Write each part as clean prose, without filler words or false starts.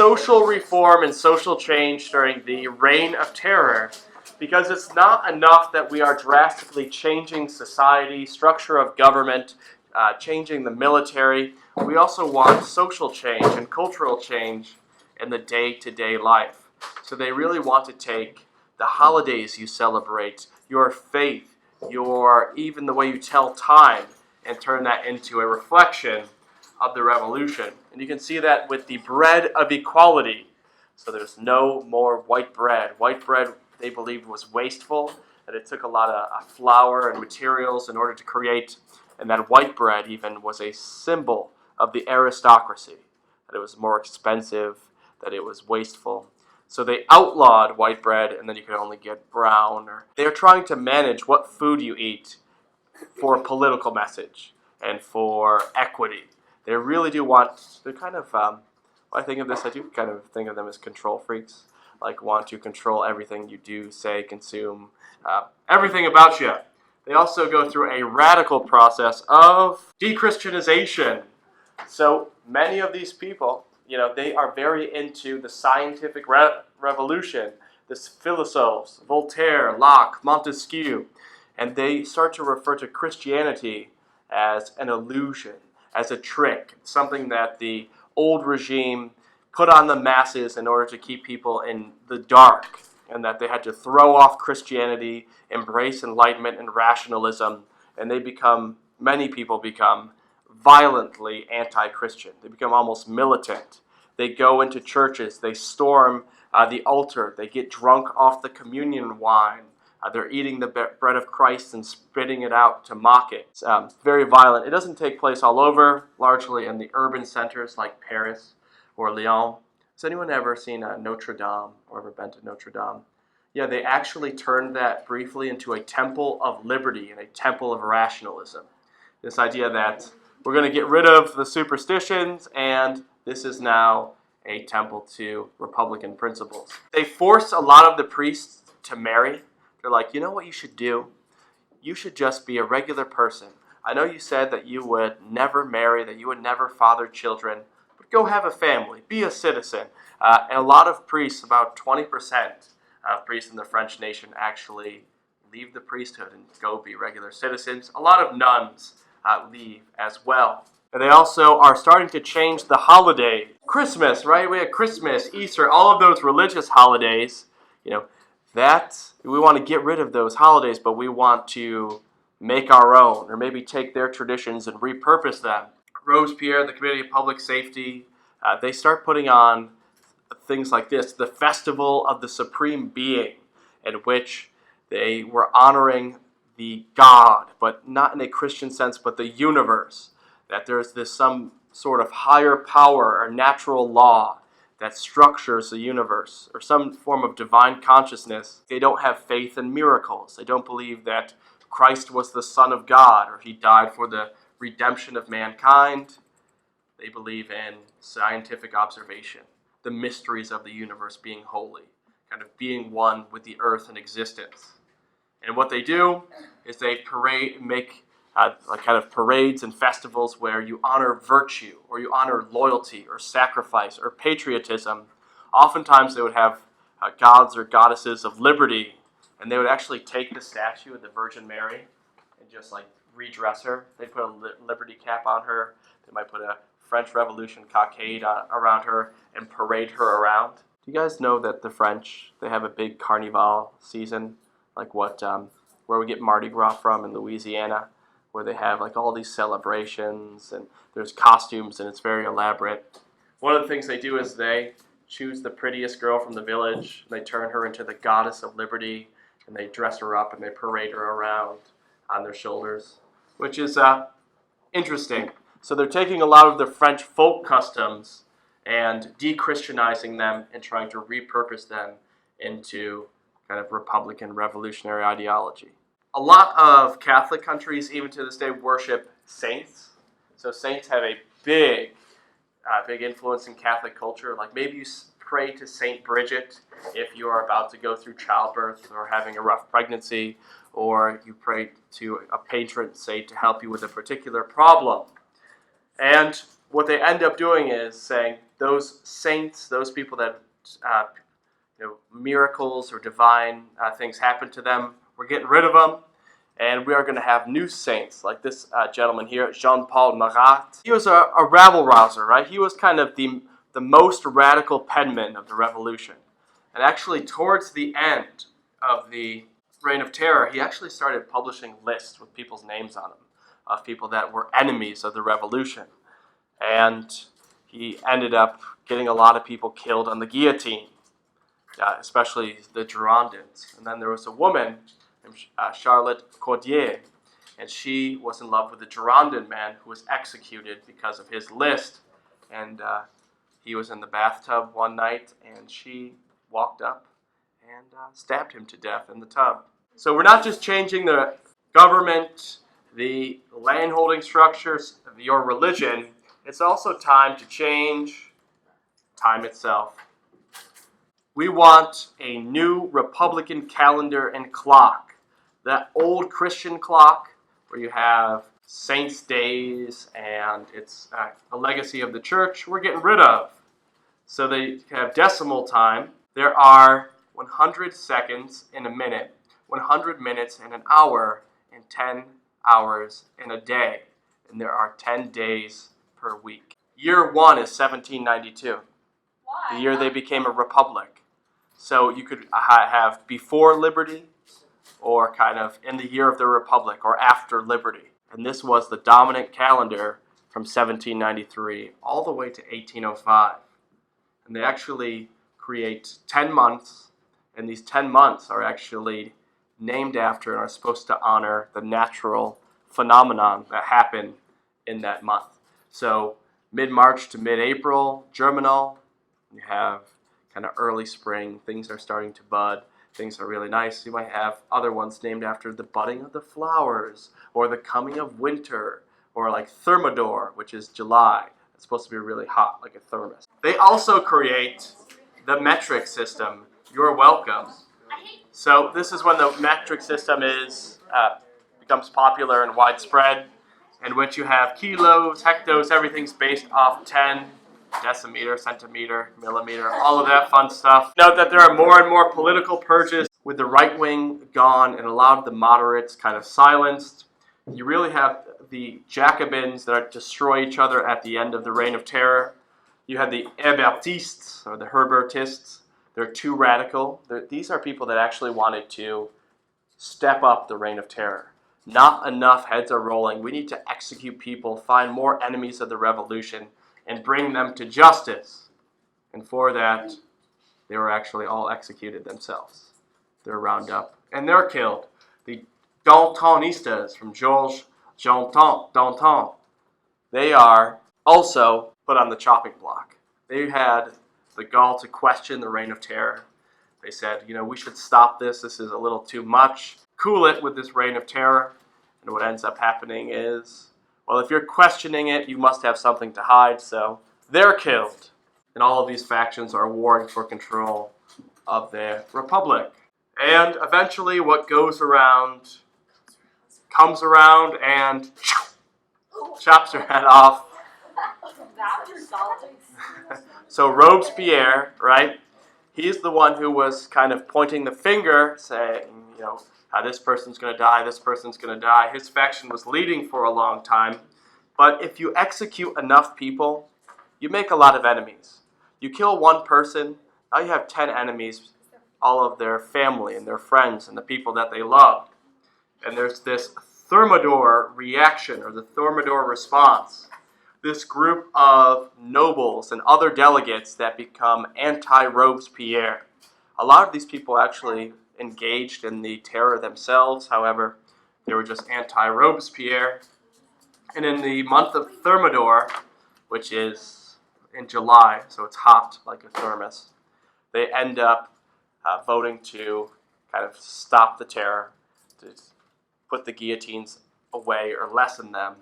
social reform and social change during the Reign of Terror, because it's not enough that we are drastically changing society, structure of government, changing the military. We also want social change and cultural change in the day-to-day life. So they really want to take the holidays you celebrate, your faith, even the way you tell time, and turn that into a reflection of the revolution. And you can see that with the bread of equality. So there's no more white bread. White bread, they believed, was wasteful, that it took a lot of flour and materials in order to create, and that white bread even was a symbol of the aristocracy, that it was more expensive, that it was wasteful. So they outlawed white bread, and then you could only get brown. They're trying to manage what food you eat for a political message and for equity. They really do want, they're kind of, when I think of this, I do kind of think of them as control freaks, like want to control everything you do, say, consume, everything about you. They also go through a radical process of de-Christianization. So many of these people, they are very into the scientific revolution, this philosophes, Voltaire, Locke, Montesquieu, and they start to refer to Christianity as an illusion, as a trick, something that the old regime put on the masses in order to keep people in the dark, and that they had to throw off Christianity, embrace enlightenment and rationalism, and many people become violently anti-Christian. They become almost militant. They go into churches, they storm the altar, they get drunk off the communion wine. They're eating the bread of Christ and spitting it out to mock it. It's very violent. It doesn't take place all over, largely in the urban centers like Paris or Lyon. Has anyone ever seen Notre Dame or ever been to Notre Dame? Yeah, they actually turned that briefly into a temple of liberty and a temple of rationalism. This idea that we're going to get rid of the superstitions, and this is now a temple to Republican principles. They force a lot of the priests to marry. They're like, you know what you should do? You should just be a regular person. I know you said that you would never marry, that you would never father children, but go have a family, be a citizen. And a lot of priests, about 20% of priests in the French nation, actually leave the priesthood and go be regular citizens. A lot of nuns leave as well. And they also are starting to change the holiday. Christmas, right? We have Christmas, Easter, all of those religious holidays, that we want to get rid of those holidays, but we want to make our own, or maybe take their traditions and repurpose them. Robespierre, the Committee of Public Safety, they start putting on things like this, the Festival of the Supreme Being, in which they were honoring the God, but not in a Christian sense, but the universe, that there's some sort of higher power or natural law that structures the universe, or some form of divine consciousness. They don't have faith in miracles. They don't believe that Christ was the Son of God, or he died for the redemption of mankind. They believe in scientific observation, the mysteries of the universe being holy, kind of being one with the earth and existence. And what they do is they make kind of parades and festivals where you honor virtue, or you honor loyalty, or sacrifice, or patriotism. Oftentimes they would have gods or goddesses of liberty, and they would actually take the statue of the Virgin Mary and just redress her. They'd put a liberty cap on her. They might put a French Revolution cockade around her and parade her around. Do you guys know that the French, they have a big Carnival season, where we get Mardi Gras from in Louisiana, where they have all these celebrations and there's costumes and it's very elaborate. One of the things they do is they choose the prettiest girl from the village, and they turn her into the goddess of liberty, and they dress her up and they parade her around on their shoulders, which is interesting. So they're taking a lot of the French folk customs and de-Christianizing them and trying to repurpose them into kind of Republican revolutionary ideology. A lot of Catholic countries, even to this day, worship saints. So saints have a big influence in Catholic culture. Maybe you pray to Saint Bridget if you are about to go through childbirth or having a rough pregnancy, or you pray to a patron saint to help you with a particular problem. And what they end up doing is saying, those saints, those people that miracles or divine things happen to them, we're getting rid of them. And we are going to have new saints, like this gentleman here, Jean-Paul Marat. He was a rabble-rouser, right? He was kind of the most radical penman of the revolution. And actually, towards the end of the Reign of Terror, he actually started publishing lists with people's names on them, of people that were enemies of the revolution. And he ended up getting a lot of people killed on the guillotine, especially the Girondins. And then there was a woman named Charlotte Cordier, and she was in love with a Girondin man who was executed because of his list. And he was in the bathtub one night, and she walked up and stabbed him to death in the tub. So we're not just changing the government, the landholding structures of your religion, it's also time to change time itself. We want a new Republican calendar and clock. That old Christian clock where you have saints' days and it's a legacy of the church, we're getting rid of. So they have decimal time. There are 100 seconds in a minute, 100 minutes in an hour, and 10 hours in a day. And there are 10 days per week. Year 1 is 1792, the year they became a republic. So you could have before liberty or kind of in the year of the republic or after liberty. And this was the dominant calendar from 1793 all the way to 1805. And they actually create 10 months, and these 10 months are actually named after and are supposed to honor the natural phenomenon that happened in that month. So mid-March to mid-April, germinal, you have kind of early spring, things are starting to bud, things are really nice. You might have other ones named after the budding of the flowers, or the coming of winter, or like Thermidor, which is July. It's supposed to be really hot, like a thermos. They also create the metric system. You're welcome. So this is when the metric system becomes popular and widespread, in which you have kilos, hectos, everything's based off 10, decimeter, centimeter, millimeter, all of that fun stuff. Note that there are more and more political purges with the right wing gone and a lot of the moderates kind of silenced. You really have the Jacobins that destroy each other at the end of the Reign of Terror. You have the Hébertists, or the Herbertists. They're too radical. These are people that actually wanted to step up the Reign of Terror. Not enough heads are rolling. We need to execute people, find more enemies of the revolution, and bring them to justice. And for that, they were actually all executed themselves. They're rounded up, and they're killed. The Dantonistas from Georges Danton, they are also put on the chopping block. They had the gall to question the Reign of Terror. They said, we should stop this. This is a little too much. Cool it with this Reign of Terror. And what ends up happening is, well, if you're questioning it, you must have something to hide, so they're killed. And all of these factions are warring for control of the Republic. And eventually what goes around comes around and chops your head off. So Robespierre, right? He's the one who was kind of pointing the finger, saying, this person's going to die, this person's going to die. His faction was leading for a long time. But if you execute enough people, you make a lot of enemies. You kill one person, now you have 10 enemies, all of their family and their friends and the people that they loved. And there's this Thermidor reaction, or the Thermidor response. This group of nobles and other delegates that become anti-Robespierre. A lot of these people actually engaged in the terror themselves. However, they were just anti-Robespierre. And in the month of Thermidor, which is in July, so it's hot like a thermos, they end up voting to kind of stop the terror, to put the guillotines away or lessen them.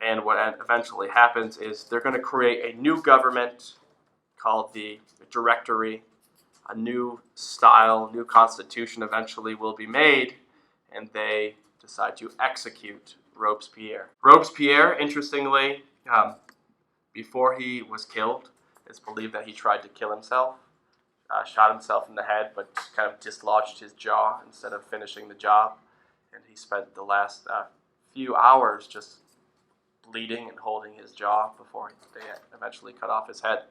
And what eventually happens is they're going to create a new government called the Directory. A new style, new constitution eventually will be made, and they decide to execute Robespierre. Robespierre, interestingly, Before he was killed, it's believed that he tried to kill himself, shot himself in the head, but kind of dislodged his jaw instead of finishing the job. And he spent the last few hours just bleeding and holding his jaw before they eventually cut off his head.